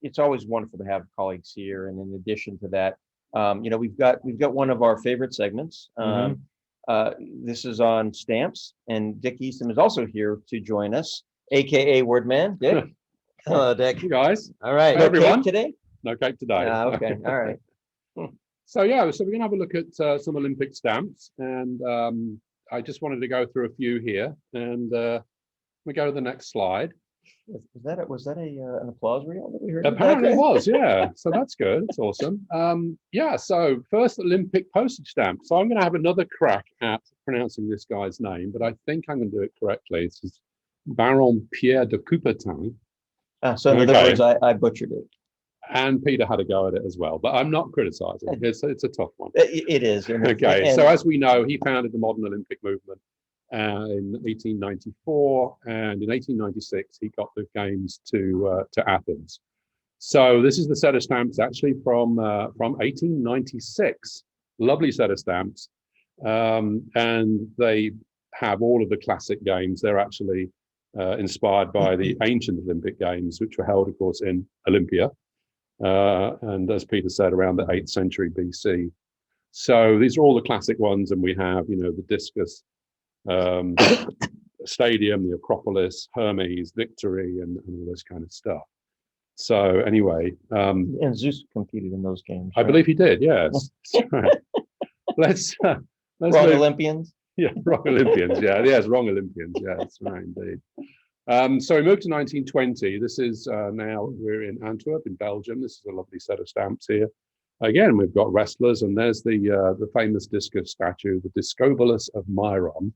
it's always wonderful to have colleagues here. And in addition to that, we've got one of our favorite segments. This is on stamps, and Dick Easton is also here to join us, aka Wordman. Dick. Hello, Dick. You guys. All right. Hey, everyone. Cake today? No cake today. Okay. All right. So we're going to have a look at some Olympic stamps, and I just wanted to go through a few here, and we go to the next slide. Was that an applause reel that we heard? Apparently it was, yeah. So that's good. It's awesome. So first Olympic postage stamp. So I'm going to have another crack at pronouncing this guy's name, but I think I'm going to do it correctly. This is Baron Pierre de Coubertin. So in other words, I butchered it. And Peter had a go at it as well, but I'm not criticizing. It's a tough one. It is. Okay, so as we know, he founded the modern Olympic movement in 1894, and in 1896 he got the games to Athens. So this is the set of stamps actually from 1896. Lovely set of stamps, and they have all of the classic games. They're actually inspired by the ancient Olympic Games, which were held, of course, in Olympia. And as Peter said, around the 8th century BC. So these are all the classic ones, and we have, the discus, stadium, the Acropolis, Hermes, Victory, and all this kind of stuff. So anyway, and Zeus competed in those games. I believe he did. Yes. Right. Let's Wrong Olympians. Yeah, wrong Olympians. Yeah, yes, wrong Olympians. Yeah, that's right indeed. So we moved to 1920. This is now we're in Antwerp in Belgium. This is a lovely set of stamps here. Again, we've got wrestlers, and there's the famous discus statue, the Discobolus of Myron,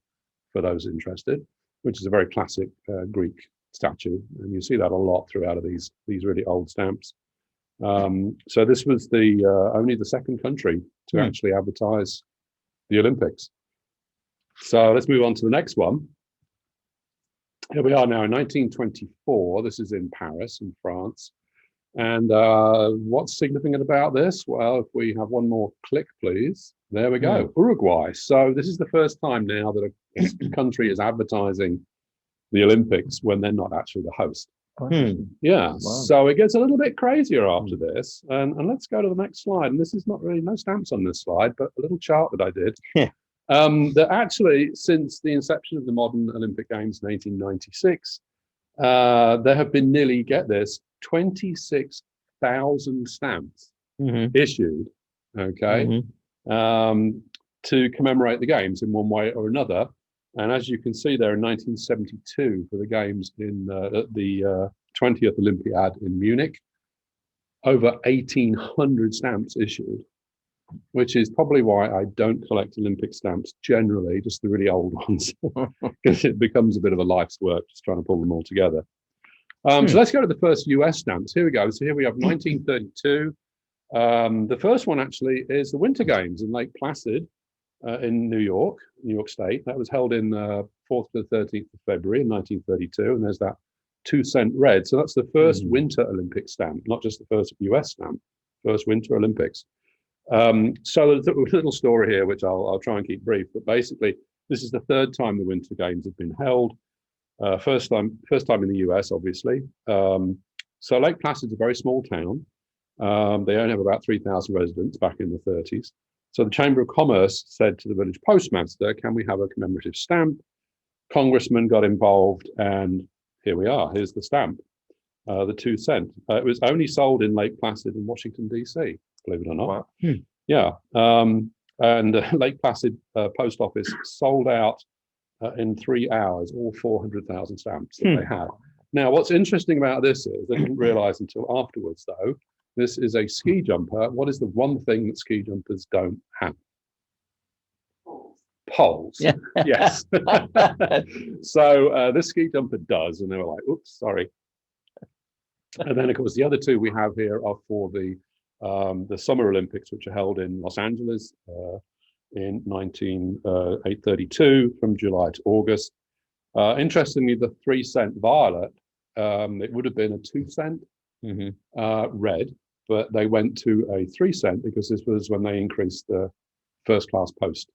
for those interested, which is a very classic Greek statue, and you see that a lot throughout of these really old stamps. So this was only the second country to actually advertise the Olympics. So let's move on to the next one. Here we are now in 1924. This is in Paris, in France. And what's significant about this? Well, if we have one more click, please. There we go, Uruguay. So this is the first time now that a country is advertising the Olympics when they're not actually the host. Yeah, wow. So it gets a little bit crazier after this. And let's go to the next slide. And this is not really, no stamps on this slide, but a little chart that I did. That actually, since the inception of the modern Olympic Games in 1896, there have been nearly, get this, 26,000 stamps issued, to commemorate the Games in one way or another. And as you can see there, in 1972, for the Games in the 20th Olympiad in Munich, over 1,800 stamps issued, which is probably why I don't collect Olympic stamps generally, just the really old ones, because it becomes a bit of a life's work just trying to pull them all together. So let's go to the first US stamps. Here we go. So here we have 1932. The first one actually is the Winter Games in Lake Placid in New York State. That was held in 4th to the 13th of February in 1932. And there's that 2-cent red. So that's the first Winter Olympic stamp, not just the first US stamp, first Winter Olympics. So there's a little story here, which I'll try and keep brief, but basically this is the third time the Winter Games have been held. First time in the US, obviously. So Lake Placid's a very small town. They only have about 3,000 residents back in the 30s. So the Chamber of Commerce said to the village postmaster, can we have a commemorative stamp? Congressman got involved, and here we are. Here's the stamp, the 2-cent. It was only sold in Lake Placid in Washington, D.C., believe it or not. Wow. Yeah. And Lake Placid post office sold out in 3 hours, all 400,000 stamps that they had. Now, what's interesting about this is, I didn't realize until afterwards, though, this is a ski jumper. What is the one thing that ski jumpers don't have? Poles. Yeah. Yes. So this ski jumper does, and they were like, oops, sorry. And then, of course, the other two we have here are for the Summer Olympics, which are held in Los Angeles in 1932 from July to August. Interestingly, the 3-cent violet, it would have been a 2-cent red, but they went to a 3-cent because this was when they increased the first class post,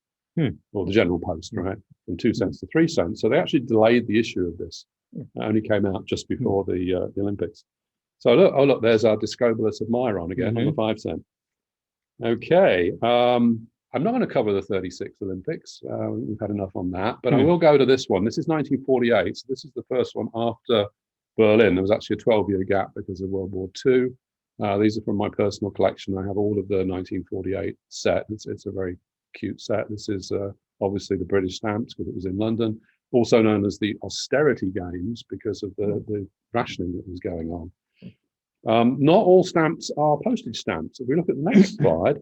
or the general post, right, from 2 cents to 3 cents. So they actually delayed the issue of this. It only came out just before the Olympics. So look, oh look, there's our Discobolus admirer again on the 5 cent. Okay, I'm not going to cover the 36 Olympics. We've had enough on that, but I will go to this one. This is 1948. So this is the first one after Berlin. There was actually a 12-year gap because of World War II. These are from my personal collection. I have all of the 1948 set. It's a very cute set. This is obviously the British stamps because it was in London, also known as the austerity games because of the rationing that was going on. Not all stamps are postage stamps. If we look at the next slide.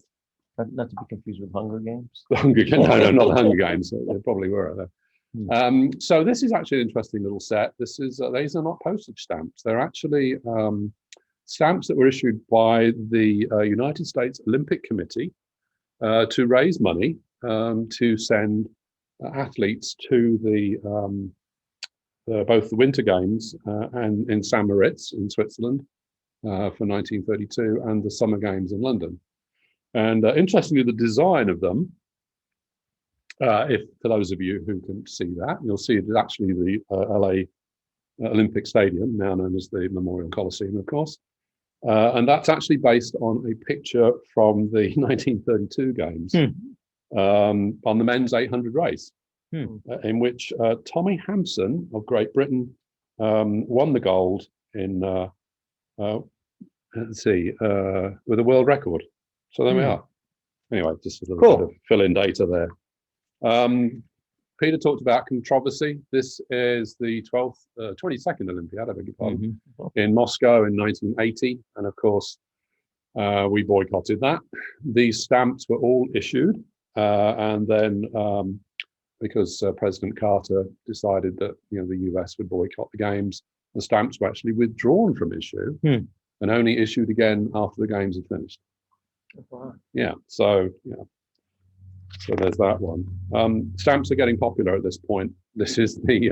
Not to be confused with Hunger Games. The Hunger Games, no, not the Hunger Games. They probably were. So this is actually an interesting little set. These are not postage stamps. They're actually stamps that were issued by the United States Olympic Committee to raise money to send athletes to both the Winter Games and in St. Moritz in Switzerland for 1932 and the Summer Games in London. And interestingly, the design of them, if for those of you who can see that, you'll see it is actually the LA Olympic Stadium, now known as the Memorial Coliseum, of course. And that's actually based on a picture from the 1932 Games on the men's 800 race, in which Tommy Hampson of Great Britain won the gold in, with a world record. So there we are. Anyway, just a little bit of fill-in data there. Peter talked about controversy. This is the 22nd Olympiad, I beg your pardon, in Moscow in 1980. And of course, we boycotted that. These stamps were all issued. And then because President Carter decided that the US would boycott the games, the stamps were actually withdrawn from issue and only issued again after the games had finished. Yeah, so there's that one. Stamps are getting popular at this point. This is the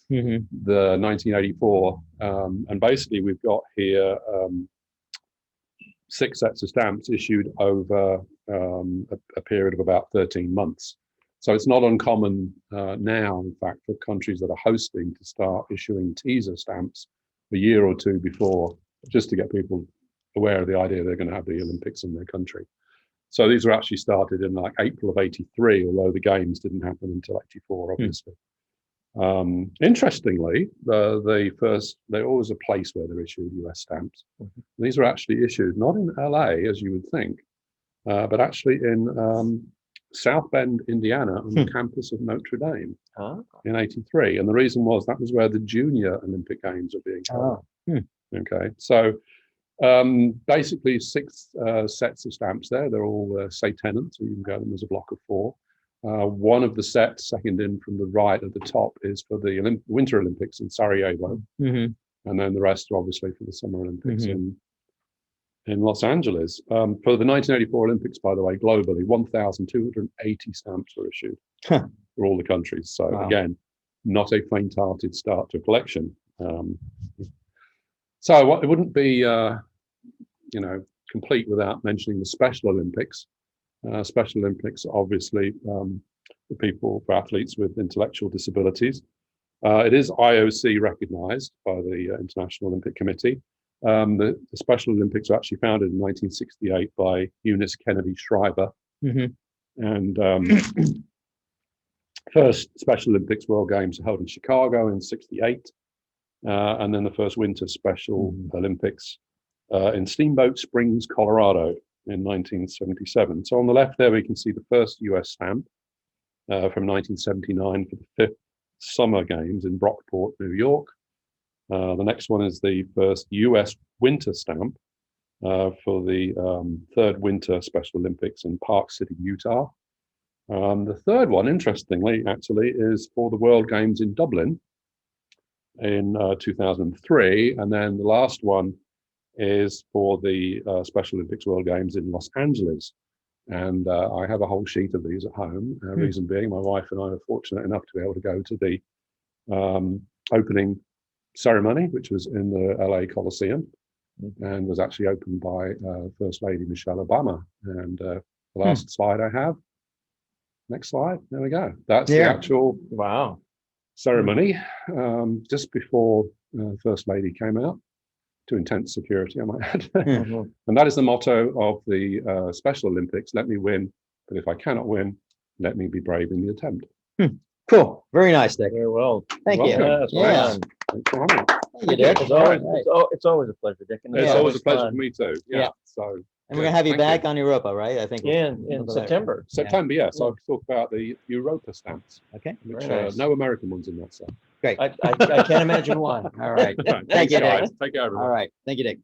1984, and basically we've got here 6 sets of stamps issued over a period of about 13 months. So it's not uncommon now, in fact, for countries that are hosting to start issuing teaser stamps a year or two before, just to get people aware of the idea they're going to have the Olympics in their country. So these were actually started in like April of 83, although the games didn't happen until 84, obviously. Interestingly, there always a place where they're issued US stamps. These were actually issued not in LA, as you would think, but actually in South Bend, Indiana, on the campus of Notre Dame in 83. And the reason was that was where the Junior Olympic Games are being held. Okay, so basically 6 sets of stamps there. They're all say tenants, so you can go them as a block of 4. One of the sets, second in from the right at the top, is for the Winter Olympics in Sarajevo, and then the rest are obviously for the Summer Olympics in Los Angeles. For the 1984 Olympics, by the way, globally, 1,280 stamps were issued for all the countries. So again, not a faint-hearted start to a collection. So it wouldn't be, complete without mentioning the Special Olympics. Special Olympics, obviously, for athletes with intellectual disabilities. It is IOC recognized by the International Olympic Committee. The Special Olympics were actually founded in 1968 by Eunice Kennedy Shriver. And first Special Olympics World Games were held in Chicago in 68. And then the first Winter Special Olympics in Steamboat Springs, Colorado in 1977. So on the left there, we can see the first US stamp from 1979 for the 5th Summer Games in Brockport, New York. The next one is the first US Winter stamp for the 3rd Winter Special Olympics in Park City, Utah. The third one, interestingly, actually, is for the World Games in Dublin in 2003. And then the last one is for the Special Olympics World Games in Los Angeles. And I have a whole sheet of these at home. Reason being, my wife and I were fortunate enough to be able to go to the opening ceremony, which was in the LA Coliseum and was actually opened by First Lady Michelle Obama. And the last slide I have, next slide, there we go. That's the actual ceremony just before First Lady came out to intense security, I might add. Mhm. And that is the motto of the Special Olympics: let me win, but if I cannot win, let me be brave in the attempt. Cool. Very nice, Dick. Very well. Thank you. Welcome. Yes, Yeah. well done. Thanks for having me. Thank you, Dick. It's All always, right. it's always a pleasure, Dick. And It's Yeah. always a pleasure fun. for me too. Yeah. So And we're gonna have you Thank back on Europa, right? I think. Yeah, in September. September, yes. Yeah. I'll talk about the Europa stamps, Okay. which Very nice. no American ones in that set. Great. I can't imagine why. All right. Right, Thank you, guys. Dick. Take care, everyone. All right. Thank you, Dick.